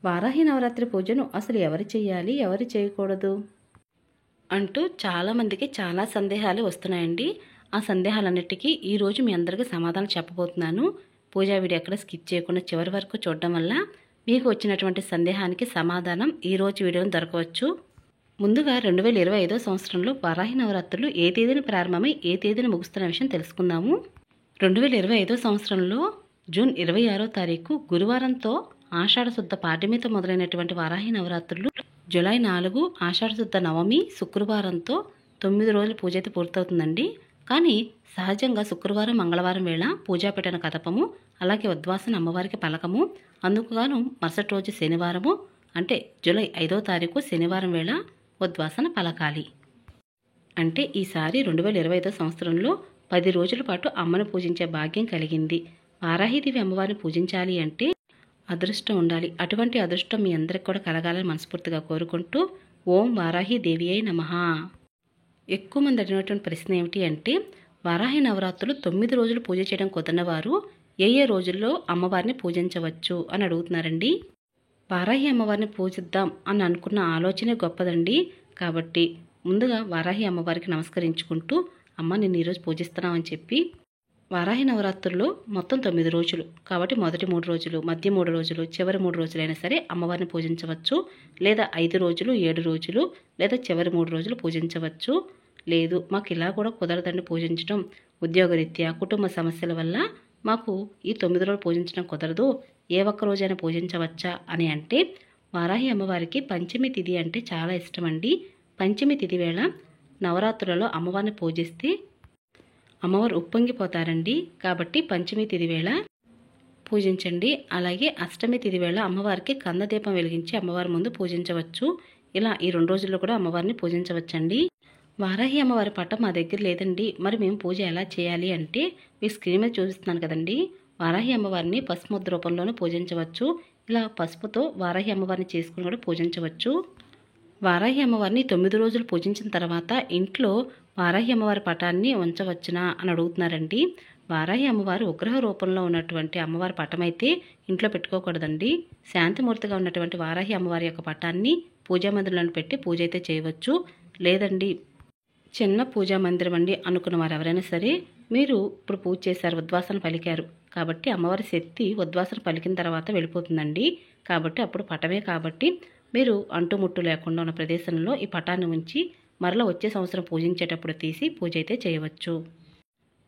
వారాహి నవరాత్రి పూజను అసలు ఎవరు చేయాలి, ఎవరు చేయకూడదు అంటూ చాలామందికి చాలా సందేహాలు వస్తున్నాయండి. ఆ సందేహాలన్నిటికీ ఈరోజు మీ అందరికీ సమాధానం చెప్పబోతున్నాను. పూజా వీడియో ఎక్కడ స్కిప్ చేయకుండా చివరి వరకు చూడడం వల్ల మీకు వచ్చినటువంటి సందేహానికి సమాధానం ఈరోజు వీడియోలో దొరకవచ్చు. ముందుగా 2025 సంవత్సరంలో వారాహి నవరాత్రులు ఏ తేదీన ప్రారంభమై ఏ తేదీన ముగుస్తున్న విషయం తెలుసుకుందాము. 2025 సంవత్సరంలో జూన్ 26వ తారీఖు గురువారంతో ఆషాఢశుద్ధ పాడ్యమితో మొదలైనటువంటి వారాహి నవరాత్రులు జూలై 4 ఆషాఢశుద్ధ నవమి శుక్రవారంతో 9 రోజుల పూజ అయితే పూర్తవుతుందండి. కానీ సహజంగా శుక్రవారం మంగళవారం వేళ పూజాపీఠన కదపము, అలాగే ఉద్వాసన అమ్మవారికి పలకము. అందుకుగాను మరుసటి రోజు శనివారము అంటే జూలై 5వ తారీఖు శనివారం వేళ ఉద్వాసన పలకాలి. అంటే ఈసారి 2025 సంవత్సరంలో 10 రోజుల పాటు అమ్మను పూజించే భాగ్యం కలిగింది. వారాహిదేవి అమ్మవారిని పూజించాలి అంటే అదృష్టం ఉండాలి. అటువంటి అదృష్టం మీ అందరికి కూడా కలగాలని మనస్ఫూర్తిగా కోరుకుంటూ ఓం వారాహి దేవియై నమః. ఎక్కువ మంది అడిగినటువంటి ప్రశ్న ఏమిటి అంటే, వారాహి నవరాత్రులు 9 రోజులు పూజ చేయడం కుదరనవారు ఏ రోజుల్లో అమ్మవారిని పూజించవచ్చు అని అడుగుతున్నారండి. వారాహి అమ్మవారిని పూజిద్దాం అని అనుకున్న ఆలోచనే గొప్పదండి. కాబట్టి ముందుగా వారాహి అమ్మవారికి నమస్కరించుకుంటూ, అమ్మ నేను ఈరోజు పూజిస్తున్నామని చెప్పి, వారాహి నవరాత్రుల్లో మొత్తం 9 రోజులు కాబట్టి మొదటి 3 రోజులు, మధ్య 3 రోజులు, చివరి 3 రోజులైనా సరే అమ్మవారిని పూజించవచ్చు. లేదా 5 రోజులు, 7 రోజులు, లేదా చివరి 3 రోజులు పూజించవచ్చు. లేదు మాకు ఇలా కూడా కుదరదండి పూజించడం, ఉద్యోగరీత్యా కుటుంబ సమస్యల వల్ల మాకు ఈ 9 రోజులు పూజించడం కుదరదు, ఏ ఒక్క రోజైనా పూజించవచ్చా అని అంటే, వారాహి అమ్మవారికి పంచమి తిథి అంటే చాలా ఇష్టం అండి. పంచమి తిథి వేళ నవరాత్రులలో అమ్మవారిని పూజిస్తే అమ్మవారు ఉప్పొంగిపోతారండి. కాబట్టి పంచమి తిథి వేళ పూజించండి. అలాగే అష్టమి తిథి వేళ అమ్మవారికి కందదీపం వెలిగించి అమ్మవారి ముందు పూజించవచ్చు. ఇలా ఈ 2 రోజుల్లో కూడా అమ్మవారిని పూజించవచ్చండి. వారాహి అమ్మవారి పటం మా దగ్గర లేదండి, మరి మేము పూజ ఎలా చేయాలి అంటే, మీ స్క్రీన్ మీద చూపిస్తున్నాను కదండి, వారాహి అమ్మవారిని పసుపు ముద్ద రూపంలోనూ పూజించవచ్చు. ఇలా పసుపుతో వారాహి అమ్మవారిని చేసుకుని కూడా పూజించవచ్చు. వారాహి అమ్మవారిని 9 రోజులు పూజించిన తర్వాత ఇంట్లో వారాహి అమ్మవారి పటాన్ని ఉంచవచ్చునా అని అడుగుతున్నారండి. వారాహి అమ్మవారు ఉగ్రహ రూపంలో ఉన్నటువంటి అమ్మవారి పటం అయితే ఇంట్లో పెట్టుకోకూడదండి. శాంతిమూర్తిగా ఉన్నటువంటి వారాహి అమ్మవారి యొక్క పటాన్ని పూజా మందిరంలో పెట్టి పూజ అయితే చేయవచ్చు. లేదండి చిన్న పూజా మందిరం అండి అనుకున్న వారు ఎవరైనా సరే, మీరు ఇప్పుడు పూజ చేశారు, ఉద్వాసన పలికారు కాబట్టి అమ్మవారి శక్తి ఉద్వాసన పలికిన తర్వాత వెళ్ళిపోతుందండి. కాబట్టి అప్పుడు పటమే కాబట్టి మీరు అంటుముట్టు లేకుండా ఉన్న ప్రదేశంలో ఈ పటాన్ని ఉంచి మరలా వచ్చే సంవత్సరం పూజించేటప్పుడు తీసి పూజ అయితే చేయవచ్చు.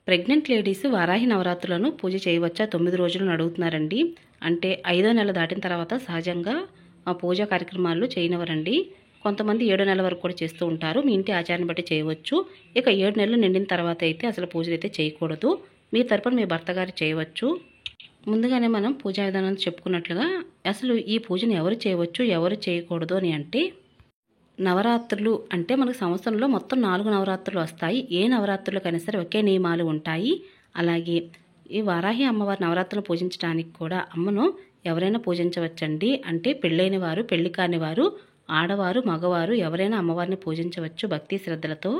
ప్రెగ్నెంట్ లేడీస్ వారాహి నవరాత్రులను పూజ చేయవచ్చా 9 రోజులను అడుగుతున్నారండి. అంటే 5వ నెల దాటిన తర్వాత సహజంగా ఆ పూజా కార్యక్రమాలు చేయనివ్వరండి. కొంతమంది 7వ నెల వరకు కూడా చేస్తూ ఉంటారు. మీ ఇంటి ఆచారాన్ని బట్టి చేయవచ్చు. ఇక 7 నెలలు నిండిన తర్వాత అయితే అసలు పూజలు అయితే చేయకూడదు. మీ తరపున మీ భర్త గారు చేయవచ్చు. ముందుగానే మనం పూజా విధానాన్ని చెప్పుకున్నట్లుగా అసలు ఈ పూజను ఎవరు చేయవచ్చు, ఎవరు చేయకూడదు అని అంటే, నవరాత్రులు అంటే మనకు సంవత్సరంలో మొత్తం 4 నవరాత్రులు వస్తాయి. ఏ నవరాత్రులకైనా సరే ఒకే నియమాలు ఉంటాయి. అలాగే ఈ వారాహి అమ్మవారి నవరాత్రులను పూజించడానికి కూడా అమ్మను ఎవరైనా పూజించవచ్చండి. అంటే పెళ్ళైన వారు, పెళ్లి కాని వారు, ఆడవారు, మగవారు ఎవరైనా అమ్మవారిని పూజించవచ్చు భక్తి శ్రద్ధలతో.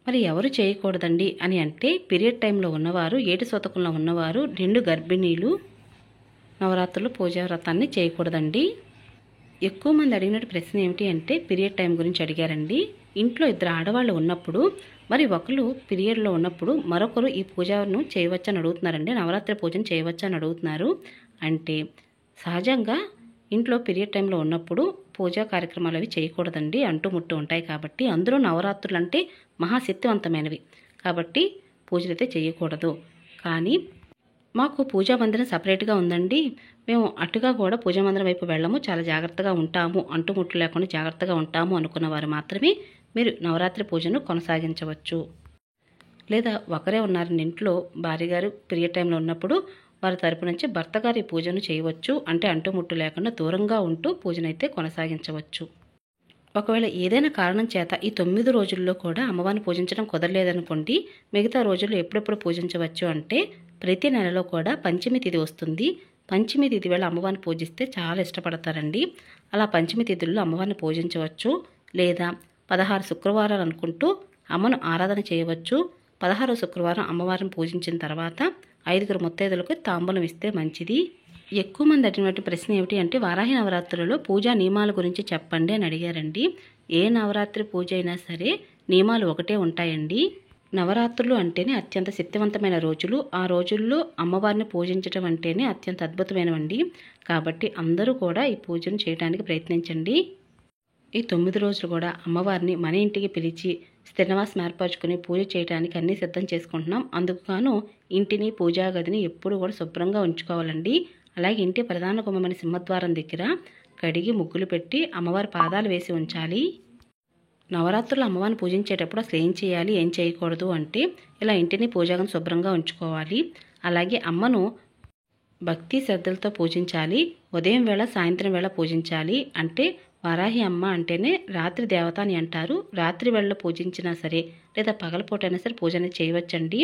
మరి ఎవరు చేయకూడదండి అని అంటే, పీరియడ్ టైంలో ఉన్నవారు, ఏటి సూతకంలో ఉన్నవారు, 2 గర్భిణీలు నవరాత్రులు పూజా వ్రతాన్ని చేయకూడదండి. ఎక్కువ మంది అడిగినట్టు ప్రశ్న ఏమిటి అంటే, పీరియడ్ టైం గురించి అడిగారండి. ఇంట్లో 2 ఆడవాళ్ళు ఉన్నప్పుడు మరి ఒకరు పీరియడ్లో ఉన్నప్పుడు మరొకరు ఈ పూజను చేయవచ్చని అడుగుతున్నారండి. నవరాత్రి పూజను చేయవచ్చని అడుగుతున్నారు. అంటే సహజంగా ఇంట్లో పీరియడ్ టైంలో ఉన్నప్పుడు పూజా కార్యక్రమాలు అవి చేయకూడదండి, అంటుముట్టు ఉంటాయి కాబట్టి. అందులో నవరాత్రులు అంటే మహాశక్తివంతమైనవి కాబట్టి పూజలు అయితే చేయకూడదు. కానీ మాకు పూజా మందిరం సపరేట్గా ఉందండి, మేము అటుగా కూడా పూజా మందిరం వైపు వెళ్ళము, చాలా జాగ్రత్తగా ఉంటాము, అంటుముట్టు లేకుండా జాగ్రత్తగా ఉంటాము అనుకున్న వారు మాత్రమే మీరు నవరాత్రి పూజను కొనసాగించవచ్చు. లేదా ఒకరే ఉన్నారని ఇంట్లో భార్య గారు పీరియడ్ టైంలో ఉన్నప్పుడు వారి తరపు నుంచి భర్త గారి పూజను చేయవచ్చు. అంటే అంటుముట్టు లేకుండా దూరంగా ఉంటూ పూజనైతే కొనసాగించవచ్చు. ఒకవేళ ఏదైనా కారణం చేత ఈ 9 రోజుల్లో కూడా అమ్మవారిని పూజించడం కుదరలేదనుకోండి, మిగతా రోజుల్లో ఎప్పుడెప్పుడు పూజించవచ్చు అంటే, ప్రతి నెలలో కూడా పంచమి తిథి వస్తుంది. పంచమి తిథి వేళ అమ్మవారిని పూజిస్తే చాలా ఇష్టపడతారండి. అలా పంచమి తిథుల్లో అమ్మవారిని పూజించవచ్చు. లేదా 16 శుక్రవారాలు అనుకుంటూ అమ్మను ఆరాధన చేయవచ్చు. 16వ శుక్రవారం అమ్మవారిని పూజించిన తర్వాత 5 ముత్తైదులకు తాంబూలం ఇస్తే మంచిది. ఎక్కువ మంది అడిగినటువంటి ప్రశ్న ఏమిటి అంటే వారాహి నవరాత్రులలో పూజా నియమాల గురించి చెప్పండి అని అడిగారండి. ఏ నవరాత్రి పూజ అయినా సరే నియమాలు ఒకటే ఉంటాయండి. నవరాత్రులు అంటేనే అత్యంత శక్తివంతమైన రోజులు. ఆ రోజుల్లో అమ్మవారిని పూజించడం అంటేనే అత్యంత అద్భుతమైనవండి. కాబట్టి అందరూ కూడా ఈ పూజను చేయడానికి ప్రయత్నించండి. ఈ 9 రోజులు కూడా అమ్మవారిని మన ఇంటికి పిలిచి స్థిరనివాసం ఏర్పరచుకుని పూజ చేయడానికి అన్నీ సిద్ధం చేసుకుంటున్నాం. అందుకు గాను ఇంటిని, పూజా గదిని ఎప్పుడు కూడా శుభ్రంగా ఉంచుకోవాలండి. అలాగే ఇంటి ప్రధాన గుమ్మమైన సింహద్వారం దగ్గర కడిగి ముగ్గులు పెట్టి అమ్మవారి పాదాలు వేసి ఉంచాలి. నవరాత్రులు అమ్మవారిని పూజించేటప్పుడు అసలు ఏం చేయాలి, ఏం చేయకూడదు అంటే ఇలా ఇంటిని, పూజా గదిని శుభ్రంగా ఉంచుకోవాలి. అలాగే అమ్మను భక్తి శ్రద్ధలతో పూజించాలి. ఉదయం వేళ, సాయంత్రం వేళ పూజించాలి. అంటే వారాహి అమ్మ అంటేనే రాత్రి దేవత అని అంటారు. రాత్రి వేళ పూజించినా సరే లేదా పగలపూటైనా సరే పూజ అనేది చేయవచ్చండి.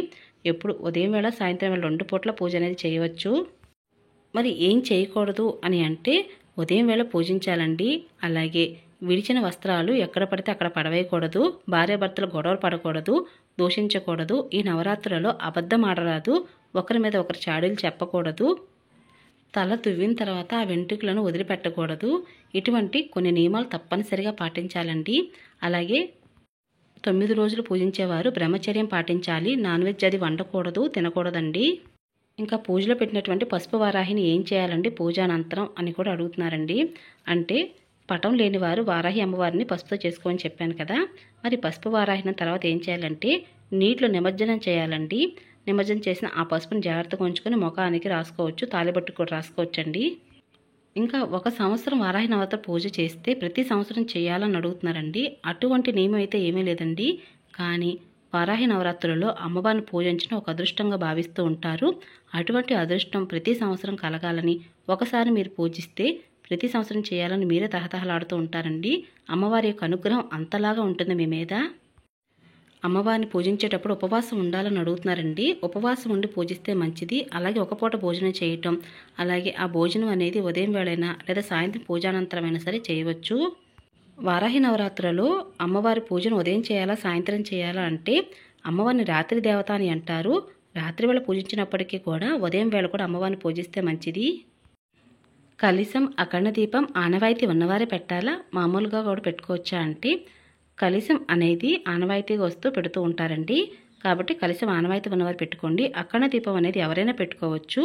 ఎప్పుడు ఉదయం వేళ, సాయంత్రం వేళ 2 పూట్ల పూజ అనేది చేయవచ్చు. మరి ఏం చేయకూడదు అని అంటే ఉదయం వేళ పూజించాలండి. అలాగే విడిచిన వస్త్రాలు ఎక్కడ పడితే అక్కడ పడవేయకూడదు. భార్యాభర్తలు గొడవలు పడకూడదు, దూషించకూడదు. ఈ నవరాత్రులలో అబద్ధం ఆడరాదు. ఒకరి మీద ఒకరు చాడీలు చెప్పకూడదు. తల దువ్విన తర్వాత ఆ వెంట్రుకలను వదిలిపెట్టకూడదు. ఇటువంటి కొన్ని నియమాలు తప్పనిసరిగా పాటించాలండి. అలాగే 9 రోజులు పూజించేవారు బ్రహ్మచర్యం పాటించాలి. నాన్ వెజ్ అది వండకూడదు, తినకూడదండి. ఇంకా పూజలో పెట్టినటువంటి పసుపు వారాహిని ఏం చేయాలండి పూజానంతరం అని కూడా అడుగుతున్నారండి. అంటే పటం లేని వారు వారాహి అమ్మవారిని పసుపుతో చేసుకోమని చెప్పాను కదా. మరి పసుపు వారాహిన తర్వాత ఏం చేయాలంటే నీటిలో నిమజ్జనం చేయాలండి. నిమజ్జనం చేసిన ఆ పసుపుని జాగ్రత్తగా ఉంచుకొని ముఖానికి రాసుకోవచ్చు, తాలిబొట్టు కూడా రాసుకోవచ్చండి. ఇంకా 1 సంవత్సరం వారాహి నవరాత్రి పూజ చేస్తే ప్రతి సంవత్సరం చేయాలని అడుగుతున్నారండి. అటువంటి నియమం అయితే ఏమీ లేదండి. కానీ వారాహి నవరాత్రులలో అమ్మవారిని పూజించడం ఒక అదృష్టంగా భావిస్తూ ఉంటారు. అటువంటి అదృష్టం ప్రతి సంవత్సరం కలగాలని, ఒకసారి మీరు పూజిస్తే ప్రతి సంవత్సరం చేయాలని మీరే తహతహలాడుతూ ఉంటారండి. అమ్మవారి యొక్క అనుగ్రహం అంతలాగా ఉంటుంది మీ మీద. అమ్మవారిని పూజించేటప్పుడు ఉపవాసం ఉండాలని అడుగుతున్నారండి. ఉపవాసం ఉండి పూజిస్తే మంచిది. అలాగే ఒక పూట భోజనం చేయటం, అలాగే ఆ భోజనం అనేది ఉదయం వేళైనా లేదా సాయంత్రం పూజానంతరమైనా సరే చేయవచ్చు. వారాహి నవరాత్రులలో అమ్మవారి పూజను ఉదయం చేయాలా, సాయంత్రం చేయాలా అంటే అమ్మవారిని రాత్రి దేవత అని అంటారు. రాత్రి వేళ పూజించినప్పటికీ కూడా ఉదయం వేళ కూడా అమ్మవారిని పూజిస్తే మంచిది. కలశం, అఖండ దీపం ఆనవాయితీ ఉన్నవారే పెట్టాలా, మామూలుగా కూడా పెట్టుకోవచ్చా అంటే కలశం అనేది ఆనవాయితీగా వస్తూ పెడుతూ ఉంటారండి. కాబట్టి కలశం ఆనవాయితీ ఉన్నవారు పెట్టుకోండి. అఖండ దీపం అనేది ఎవరైనా పెట్టుకోవచ్చు.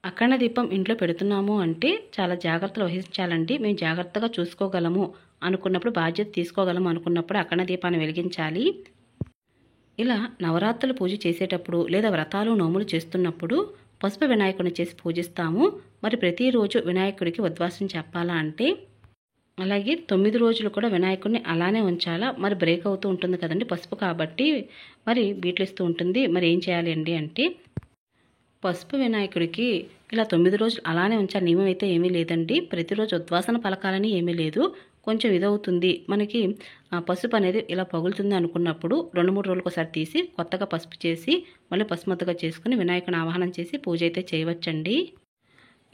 అఖండ దీపం ఇంట్లో పెడుతున్నాము అంటే చాలా జాగ్రత్తలు వహించాలండి. మేము జాగ్రత్తగా చూసుకోగలము అనుకున్నప్పుడు, బాధ్యత తీసుకోగలము అనుకున్నప్పుడు అఖండ దీపాన్ని వెలిగించాలి. ఇలా నవరాత్రులు పూజ చేసేటప్పుడు లేదా వ్రతాలు, నోములు చేస్తున్నప్పుడు పసుపు వినాయకుడిని చేసి పూజిస్తాము. మరి ప్రతిరోజు వినాయకుడికి ఉద్వాసం చెప్పాలా అంటే అలాగే 9 రోజులు కూడా వినాయకుడిని అలానే ఉంచాలా. మరి బ్రేక్ అవుతూ ఉంటుంది కదండి పసుపు కాబట్టి, మరి బీట్లిస్తూ ఉంటుంది. మరి ఏం చేయాలి అండి అంటే పసుపు వినాయకుడికి ఇలా 9 రోజులు అలానే ఉంచాలి. నియమం అయితే ఏమీ లేదండి. ప్రతిరోజు ఉద్వాసన పలకాలని ఏమీ లేదు. కొంచెం ఇదవుతుంది మనకి పసుపు అనేది ఇలా పగులుతుంది అనుకున్నప్పుడు 2-3 రోజులకు ఒకసారి తీసి కొత్తగా పసుపు చేసి మళ్ళీ పసుమత్తుగా చేసుకుని వినాయకుని ఆవాహనం చేసి పూజ అయితే చేయవచ్చండి.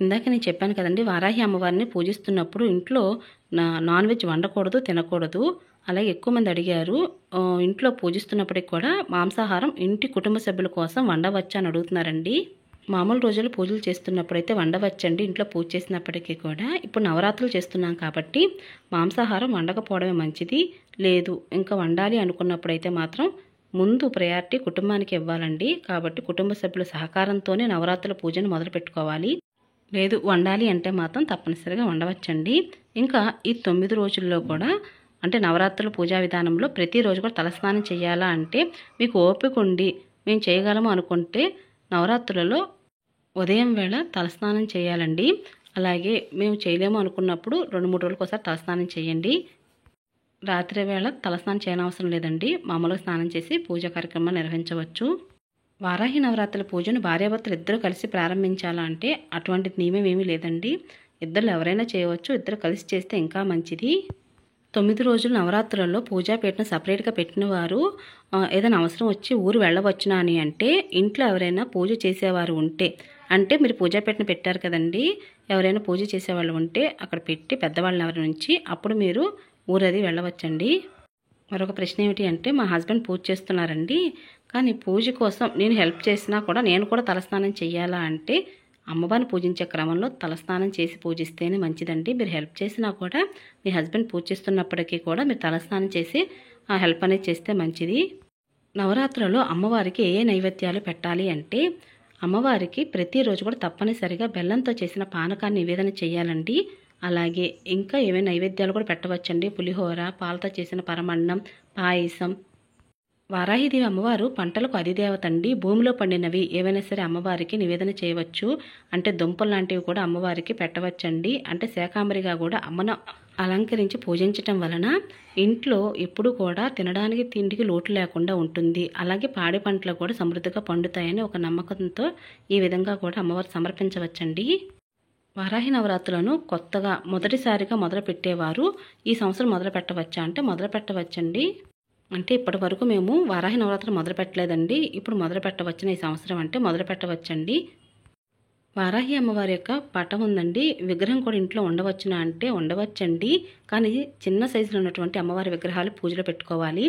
ఇందాక నేను చెప్పాను కదండి, వారాహి అమ్మవారిని పూజిస్తున్నప్పుడు ఇంట్లో నాన్ వెజ్ వండకూడదు, తినకూడదు. అలాగే ఎక్కువ మంది అడిగారు ఇంట్లో పూజిస్తున్నప్పటికి కూడా మాంసాహారం ఇంటి కుటుంబ సభ్యుల కోసం వండవచ్చా అని అడుగుతున్నారండి. మామూలు రోజులు పూజలు చేస్తున్నప్పుడైతే వండవచ్చండి ఇంట్లో పూజ చేసినప్పటికీ కూడా. ఇప్పుడు నవరాత్రులు చేస్తున్నాం కాబట్టి మాంసాహారం వండకపోవడమే మంచిది. లేదు ఇంకా వండాలి అనుకున్నప్పుడైతే మాత్రం ముందు ప్రయారిటీ కుటుంబానికి ఇవ్వాలండి. కాబట్టి కుటుంబ సభ్యుల సహకారంతోనే నవరాత్రుల పూజను మొదలు పెట్టుకోవాలి. లేదు వండాలి అంటే మాత్రం తప్పనిసరిగా వండవచ్చండి. ఇంకా ఈ 9 రోజుల్లో కూడా అంటే నవరాత్రుల పూజా విధానంలో ప్రతిరోజు కూడా తలస్నానం చేయాలా అంటే మీకు ఓపిక ఉండి మేము చేయగలము అనుకుంటే నవరాత్రులలో ఉదయం వేళ తలస్నానం చేయాలండి. అలాగే మేము చేయలేము అనుకున్నప్పుడు 2-3 రోజులకు ఒకసారి తలస్నానం చేయండి. రాత్రి వేళ తలస్నానం చేయనవసరం లేదండి. మామూలుగా స్నానం చేసి పూజా కార్యక్రమాలు నిర్వహించవచ్చు. వారాహి నవరాత్రుల పూజను భార్యాభర్తలు ఇద్దరు కలిసి ప్రారంభించాలా అంటే అటువంటి నియమం ఏమీ లేదండి. ఇద్దరు ఎవరైనా చేయవచ్చు. ఇద్దరు కలిసి చేస్తే ఇంకా మంచిది. 9 రోజులు నవరాత్రులలో పూజాపీఠను సపరేట్గా పెట్టిన వారు ఏదైనా అవసరం వచ్చి ఊరు వెళ్ళవచ్చునా అని అంటే ఇంట్లో ఎవరైనా పూజ చేసేవారు ఉంటే అంటే మీరు పూజాపీఠను పెట్టారు కదండి, ఎవరైనా పూజ చేసేవాళ్ళు ఉంటే అక్కడ పెట్టి పెద్దవాళ్ళని ఎవరి నుంచి అప్పుడు మీరు ఊరది వెళ్ళవచ్చండి. మరొక ప్రశ్న ఏమిటి అంటే మా హస్బెండ్ పూజ చేస్తున్నారండి, కానీ పూజ కోసం నేను హెల్ప్ చేసినా కూడా నేను కూడా తలస్నానం చేయాలా అంటే అమ్మవారిని పూజించే క్రమంలో తలస్నానం చేసి పూజిస్తేనే మంచిదండి. మీరు హెల్ప్ చేసినా కూడా మీ హస్బెండ్ పూజిస్తున్నప్పటికీ కూడా మీరు తలస్నానం చేసి ఆ హెల్ప్ అనేది చేస్తే మంచిది. నవరాత్రులలో అమ్మవారికి ఏ నైవేద్యాలు పెట్టాలి అంటే అమ్మవారికి ప్రతిరోజు కూడా తప్పనిసరిగా బెల్లంతో చేసిన పానకాన్ని నివేదన చేయాలండి. అలాగే ఇంకా ఏమైనా నైవేద్యాలు కూడా పెట్టవచ్చండి. పులిహోర, పాలతో చేసిన పరమన్నం, పాయసం. వారాహిదేవి అమ్మవారు పంటలకు అధిదేవత అండి. భూమిలో పండినవి ఏవైనా సరే అమ్మవారికి నివేదన చేయవచ్చు. అంటే దుంపలు లాంటివి కూడా అమ్మవారికి పెట్టవచ్చండి. అంటే శాకాంబరిగా కూడా అమ్మను అలంకరించి పూజించటం వలన ఇంట్లో ఎప్పుడు కూడా తినడానికి తిండికి లోటు లేకుండా ఉంటుంది. అలాగే పాడి పంటలు కూడా సమృద్ధిగా పండుతాయని ఒక నమ్మకంతో ఈ విధంగా కూడా అమ్మవారు సమర్పించవచ్చండి. వారాహి నవరాత్రులను కొత్తగా మొదటిసారిగా మొదలు పెట్టేవారు ఈ సంవత్సరం మొదలు పెట్టవచ్చా అంటే మొదలు పెట్టవచ్చండి. అంటే ఇప్పటి వరకు మేము వారాహి నవరాత్రులు మొదలు పెట్టలేదండి. ఇప్పుడు మొదలు పెట్టవచ్చున ఈ సంవత్సరం అంటే మొదలు పెట్టవచ్చండి. వారాహి అమ్మవారి యొక్క పటం ఉందండి. విగ్రహం కూడా ఇంట్లో ఉండవచ్చునా అంటే ఉండవచ్చండి. కానీ చిన్న సైజులో ఉన్నటువంటి అమ్మవారి విగ్రహాలు పూజలో పెట్టుకోవాలి.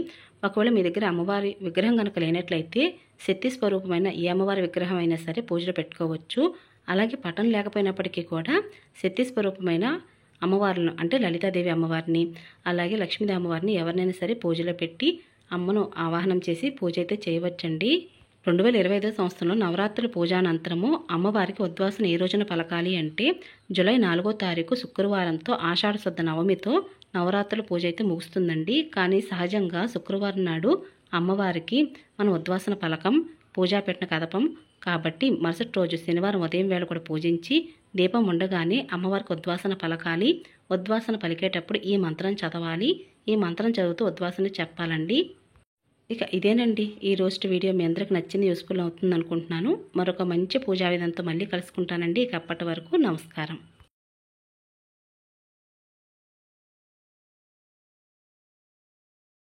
ఒకవేళ మీ దగ్గర అమ్మవారి విగ్రహం కనుక లేనట్లయితే శక్తి స్వరూపమైన ఏ అమ్మవారి విగ్రహం అయినా సరే పూజలో పెట్టుకోవచ్చు. అలాగే పటం లేకపోయినప్పటికీ కూడా శక్తి స్వరూపమైన అమ్మవార్లను అంటే లలితాదేవి అమ్మవారిని అలాగే లక్ష్మీదేవి అమ్మవారిని ఎవరినైనా సరే పూజలో పెట్టి అమ్మను ఆవాహనం చేసి పూజ అయితే చేయవచ్చండి. 2025 సంవత్సరంలో నవరాత్రుల పూజానంతరము అమ్మవారికి ఉద్వాసన ఏ రోజున పలకాలి అంటే జూలై 4వ తారీఖు శుక్రవారంతో ఆషాఢ శుద్ధ నవమితో నవరాత్రుల పూజ అయితే ముగుస్తుందండి. కానీ సహజంగా శుక్రవారం నాడు అమ్మవారికి మన ఉద్వాసన పలకం పూజా పెట్టిన కదపం కాబట్టి మరుసటి రోజు శనివారం ఉదయం వేళ కూడా పూజించి దీపం ఉండగానే అమ్మవారికి ఉద్వాసన పలకాలి. ఉద్వాసన పలికేటప్పుడు ఈ మంత్రం చదవాలి. ఈ మంత్రం చదువుతూ ఉద్వాసన చెప్పాలండి. ఇక ఇదేనండి ఈ రోజు వీడియో. మీ అందరికి నచ్చింది, యూస్ఫుల్ అవుతుంది అనుకుంటున్నాను. మరొక మంచి పూజా విధానంతో మళ్ళీ కలుసుకుంటానండి. ఇక అప్పటి వరకు నమస్కారం.